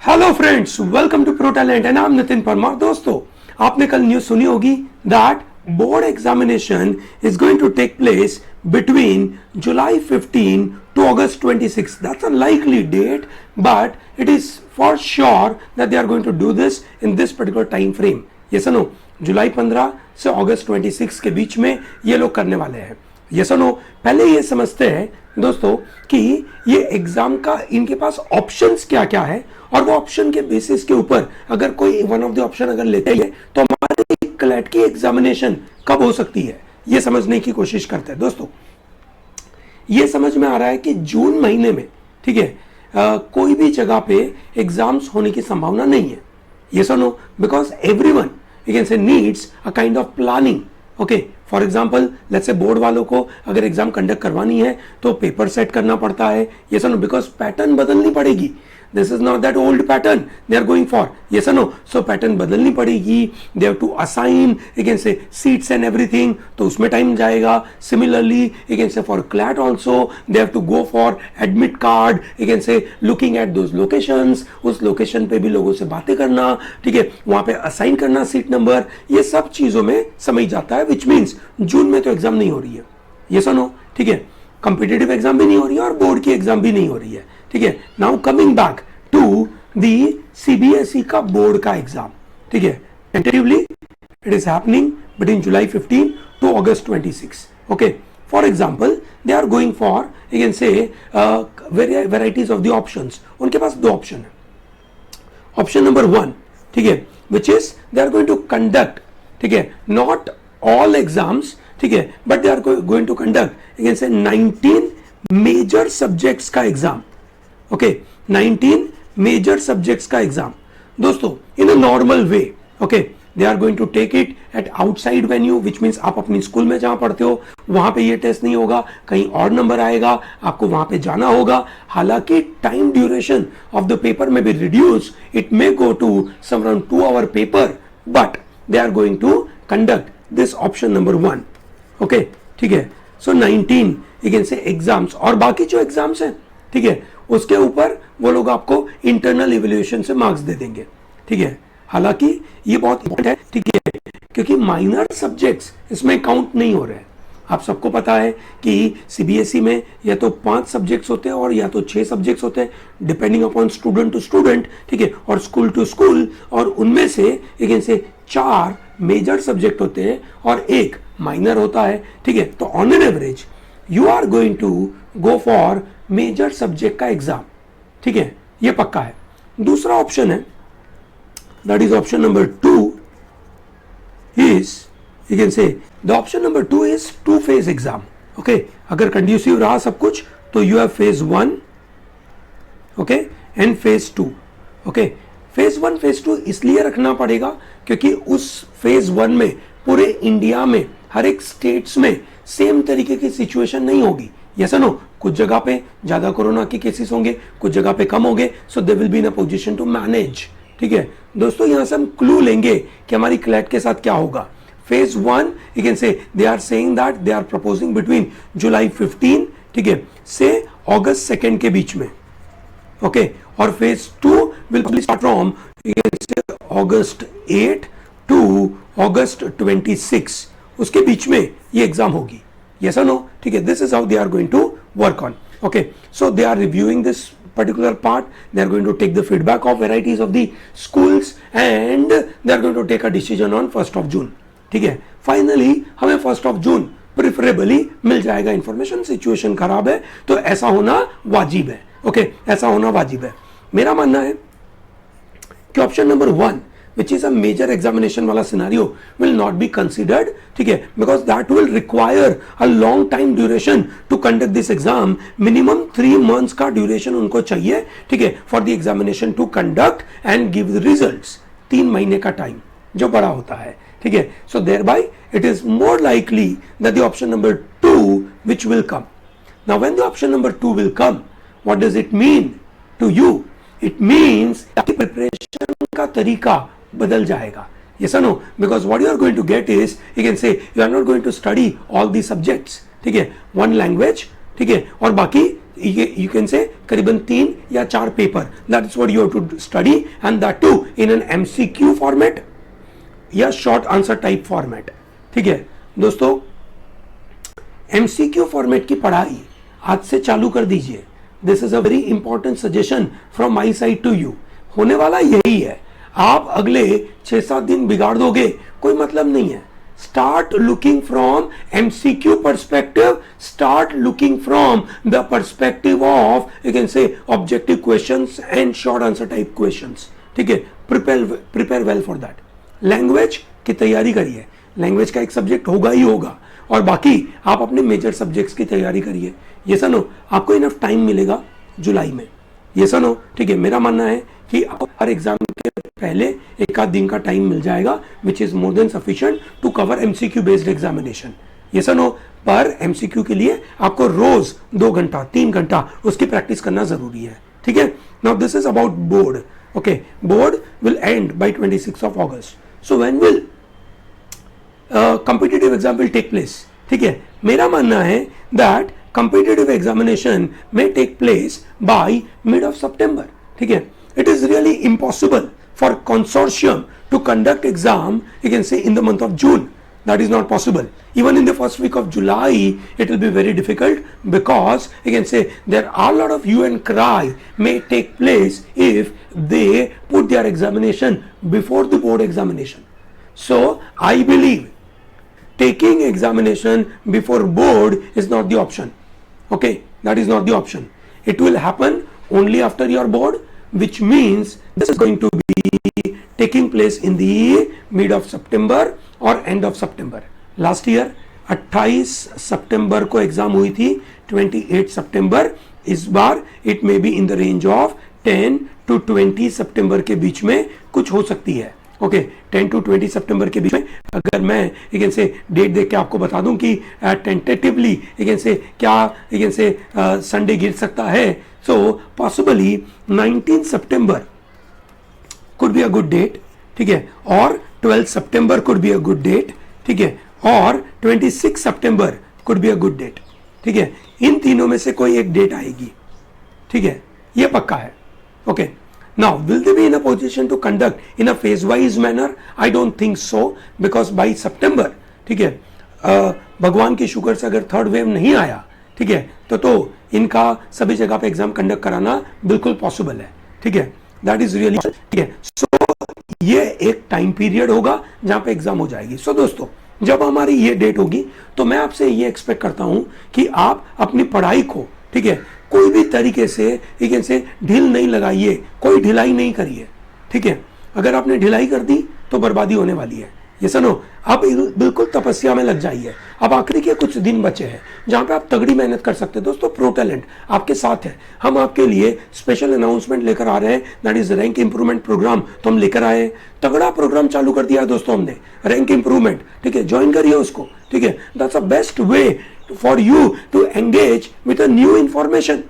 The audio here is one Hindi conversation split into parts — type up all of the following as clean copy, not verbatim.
Hello friends, welcome to pro talent and I am Nitin Parmar. दोस्तों, आपने कल न्यूज सुनी होगी that board examination is going to take place between July 15 to August 26. That's a likely date, but it is for sure that they are going to do this in this particular time frame. Yes or no? जुलाई 15 से अगस्त 26 के बीच में ये लोग करने वाले हैं। यस और नो? पहले ये समझते हैं दोस्तों कि ये एग्जाम का इनके पास ऑप्शंस क्या क्या है, और वो ऑप्शन के बेसिस के ऊपर अगर कोई वन ऑफ द ऑप्शन अगर लेते हैं तो हमारी क्लैट की एग्जामिनेशन कब हो सकती है, ये समझने की कोशिश करते हैं। दोस्तों, ये समझ में आ रहा है कि जून महीने में, ठीक है, कोई भी जगह पे एग्जाम्स होने की संभावना नहीं है। यस और no? Because everyone you can say needs a kind of planning. Okay, for example let's say board वालों को अगर एग्जाम कंडक्ट करवानी है तो पेपर सेट करना पड़ता है। यस और नो? बिकॉज पैटर्न बदलनी पड़ेगी। This is not that old pattern they are going for. Yes और नो? सो पैटर्न बदलनी पड़ेगी। They have to assign you can say seats and everything, तो उसमें टाइम जाएगा। Similarly you can say for CLAT also they have to go for admit card, you can say looking at those locations, उस लोकेशन पे भी लोगों से बातें करना, ठीक है, वहां पे असाइन करना सीट नंबर, ये सब चीजों में समय जाता है। विच मीन्स जून में तो एग्जाम नहीं हो रही है। यस और नो? ठीक है, कॉम्पिटिटिव एग्जाम भी नहीं हो रही है और बोर्ड की एग्जाम भी नहीं हो रही है। ठीक है, now coming back to the CBSE का बोर्ड का एग्जाम, ठीक है, tentatively it is happening between July 15 to August 26. Okay, for example they are going for you can say varieties of the options. उनके पास दो ऑप्शन है। ऑप्शन नंबर 1, ठीक है, which is they are going to conduct, ठीक है, नॉट ऑल एग्जाम्स, ठीक है, but they are going to conduct you can say 19 major subjects का एग्जाम। ओके, 19 मेजर सब्जेक्ट्स का एग्जाम। दोस्तों, in a normal way, okay, they are going to take it at outside venue, which means आप अपनी स्कूल में जहां पढ़ते हो वहां पे ये टेस्ट नहीं होगा, कहीं और नंबर आएगा, आपको वहां पे जाना होगा। हालांकि time duration of the paper में भी reduce, it may go to some around 2 hour paper, but they are going to conduct this option number 1। Okay, ठीक है, so 19 you can say exams, और बाकी जो एग्जाम्स हैं, ठीक है, उसके ऊपर वो लोग आपको इंटरनल इवैल्यूएशन से मार्क्स दे देंगे। ठीक है, हालांकि ये बहुत इंपॉर्टेंट है, ठीक है, क्योंकि माइनर सब्जेक्ट्स इसमें काउंट नहीं हो रहे हैं। आप सबको पता है कि सीबीएसई में या तो 5 सब्जेक्ट्स होते हैं और या तो 6 सब्जेक्ट्स होते हैं, depending upon student to student, ठीक है, और स्कूल टू स्कूल, और उनमें से एक से 4 मेजर सब्जेक्ट होते हैं और 1 माइनर होता है। ठीक है, तो on an average you are going to go for major subject का एग्जाम। ठीक है, ये पक्का है। दूसरा ऑप्शन है, that is option number 2 is you can say the option number 2 is 2 phase exam. Okay, अगर कंड्यूसिव रहा सब कुछ तो you have phase 1, okay, and phase 2। Okay, phase 1 phase 2 इसलिए रखना पड़ेगा क्योंकि उस phase 1 में पूरे इंडिया में हर एक स्टेट्स में सेम तरीके की सिचुएशन नहीं होगी। Yes no? कुछ जगह पे ज्यादा कोरोना के केसेस होंगे, कुछ जगह पे कम होंगे, so they will be in a position to manage. ठीक है दोस्तों, यहां से हम क्लू लेंगे कि हमारी क्लैट के साथ क्या होगा। phase 1 you can say they are saying that they are proposing between July 15, ठीक है, से August 2 के बीच में। ओके, और phase 2 will start from August 8 to August 26, उसके बीच में ये एग्जाम होगी। Yes or no? ठीक है, this is how they are going to work on. Okay, so they are reviewing this particular part. They are going to take the feedback of varieties of the schools and they are going to take a decision on 1st of June. ठीक है, फाइनली हमें 1st of June प्रिफरेबली मिल जाएगा इंफॉर्मेशन। सिचुएशन खराब है तो ऐसा होना वाजिब है। ओके, ऐसा होना वाजिब है। मेरा मानना है कि option number 1, which is a major examination वाला scenario, will not be considered, ठीक है, because that will require a long time duration to conduct this exam. Minimum 3 months का duration उनको चाहिए, ठीक है, for the examination to conduct and give the results। 3 महीने का टाइम जो बड़ा होता है। ठीक है, so thereby it is more likely that the option number 2 which will come. Now when the option number 2 will come, what does it mean to you? It means कि preparation का तरीका बदल जाएगा। Yes or no? Because what you are going to get is, you can say you are not going to study all these subjects, ठीक है, 1 language, ठीक है, और बाकी you can say करीबन 3 या 4 paper, that is what you have to study, and that too in an MCQ format या शॉर्ट आंसर टाइप फॉर्मेट. ठीक है दोस्तों, MCQ फॉर्मेट की पढ़ाई आज से चालू कर दीजिए. This is a very important suggestion from my side to you. होने वाला यही है, आप अगले 6-7 दिन बिगाड़ दोगे, कोई मतलब नहीं है. Start looking from MCQ perspective, start looking from the perspective of, you can say, objective questions and short answer type questions. ठीक है, prepare well for that. Language की तैयारी करिए, लैंग्वेज का एक सब्जेक्ट होगा ही होगा, और बाकी आप अपने मेजर सब्जेक्ट्स की तैयारी करिए. ये सुनो, आपको इनफ टाइम मिलेगा जुलाई में. ये सुनो, ठीक है, मेरा मानना है कि आपको हर एग्जाम के पहले एक आध दिन का टाइम मिल जाएगा, which is more than sufficient to cover MCQ based examination. ये सुनो, पर एमसीक्यू के लिए आपको रोज 2 घंटा 3 घंटा उसकी प्रैक्टिस करना जरूरी है. ठीक है, now this is about board. Okay, board will end by 26 of August. So when will competitive exam will take place. ठीक है, मेरा मानना है that competitive examination may take place by mid of September. ठीक है, it is really impossible for consortium to conduct exam, you can say, in the month of June. That is not possible. Even in the first week of July, it will be very difficult, because you can say there are a lot of hue and cry may take place if they put their examination before the board examination. So I believe taking examination before board is not the option. Okay, that is not the option. It will happen only after your board, which means this is going to be taking place in the mid of September or end of September. Last year 28 सितंबर को एग्जाम हुई थी, 28 सितंबर. इस बार it may be in the range of 10 to 20 सितंबर के बीच में कुछ हो सकती है. ओके, 10 to 20 सितंबर के बीच में. अगर मैं यू कैन से डेट देख के आपको बता दूं कि टेंटेटिवली यू कैन से क्या यू कैन से संडे गिर सकता है, सो पॉसिबली 19 सितंबर could be a good date. ठीक है, और 12 सितंबर could be a good date. ठीक है, और 26 सितंबर could be a good date. ठीक है, इन तीनों में से कोई एक डेट आएगी. ठीक है, ये पक्का है. Okay, now will they be in a position to conduct in a phase wise manner? I don't think so, because by September, ठीक है, भगवान की शुक्र से अगर थर्ड वेव नहीं आया, ठीक है, तो इनका सभी जगह पे एग्जाम कंडक्ट कराना बिल्कुल पॉसिबल है. ठीक है, दैट इज रियली. ठीक है, सो ये एक टाइम पीरियड होगा जहां पे एग्जाम हो जाएगी. सो दोस्तों, जब हमारी ये डेट होगी तो मैं आपसे ये एक्सपेक्ट करता हूं कि आप अपनी पढ़ाई को, ठीक है, कोई भी तरीके से ठीक से ढील नहीं लगाइए, कोई ढिलाई नहीं करिए. ठीक है, अगर आपने ढिलाई कर दी तो बर्बादी होने वाली है. ये सुनो, आप बिल्कुल तपस्या में लग जाइए. अब आखिरी के कुछ दिन बचे हैं जहां पे आप तगड़ी मेहनत कर सकते हैं. दोस्तों, प्रो टैलेंट आपके साथ है. हम आपके लिए स्पेशल अनाउंसमेंट लेकर आ रहे हैं, that is rank improvement program. तो हम लेकर आए, तगड़ा प्रोग्राम चालू कर दिया है दोस्तों हमने, रैंक इंप्रूवमेंट. ठीक है, ज्वाइन करिए उसको. ठीक है, that's the best way for you to engage with a new information.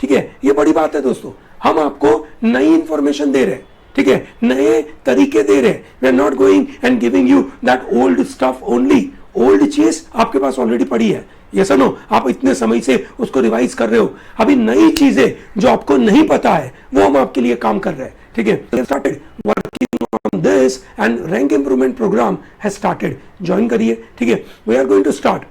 ठीक है, ये बड़ी बात है दोस्तों, हम आपको नई इंफॉर्मेशन दे रहे हैं. ठीक है, नए तरीके दे रहे हैं. We are not going and giving you that old stuff only. Old चीज आपके पास ऑलरेडी पड़ी है. ये सुनो, आप इतने समय से उसको रिवाइज कर रहे हो. अभी नई चीजें जो आपको नहीं पता है वो हम आपके लिए काम कर रहे हैं. ठीक है, started working on this and rank improvement program has started. Join करिए. ठीक है, वी आर गोइंग टू स्टार्ट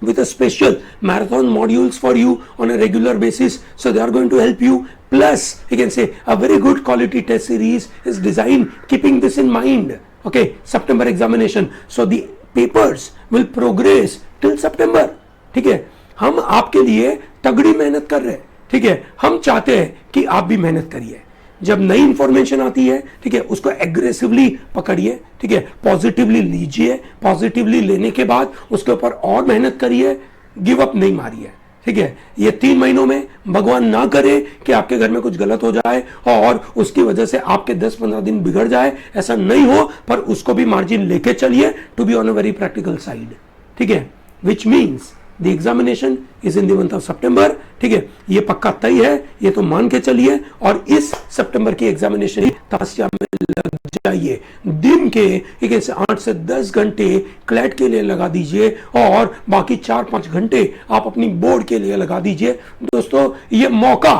with a special marathon modules for you on a regular basis, so they are going to help you. Plus, you can say a very good quality test series is designed keeping this in mind. Okay, September examination, so the papers will progress till September. ठीक है, हम आपके लिए तगड़ी मेहनत कर रहे हैं. ठीक है, हम चाहते हैं कि आप भी मेहनत करिए. जब नई इंफॉर्मेशन आती है, ठीक है, उसको एग्रेसिवली पकड़िए. ठीक है, पॉजिटिवली लीजिए. पॉजिटिवली लेने के बाद उसके ऊपर और मेहनत करिए, गिव अप नहीं मारिए. ठीक है, ये 3 महीनों में भगवान ना करे कि आपके घर में कुछ गलत हो जाए और उसकी वजह से आपके 10-15 दिन बिगड़ जाए. ऐसा नहीं हो, पर उसको भी मार्जिन लेके चलिए to be on a very practical side. ठीक है, which means the examination is in the month of सितंबर. ठीक है, ये पक्का तय है, ये तो मान के चलिए. और इस सितंबर की एग्जामिनेशन तपस्या में लग जाइए, दिन के एक ऐसे 8 से 10 घंटे क्लैट के लिए लगा दीजिए और बाकी 4-5 घंटे आप अपनी बोर्ड के लिए लगा दीजिए। दोस्तों, ये मौका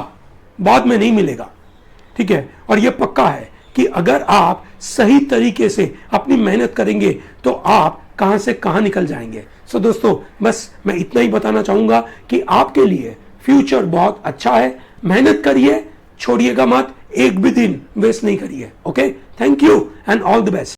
बाद में नहीं मिलेगा, ठीक है। और ये पक्का है कि अगर आप सही तरीके से अपनी मेहनत करेंगे तो आप कहां से कहां निकल जाएंगे। सो दोस्तों, बस मैं इतना ही बताना चाहूंगा कि आपके लिए फ्यूचर बहुत अच्छा है। मेहनत करिए, छोड़िएगा मत, एक भी दिन वेस्ट नहीं करिए। Okay, thank you and all the best.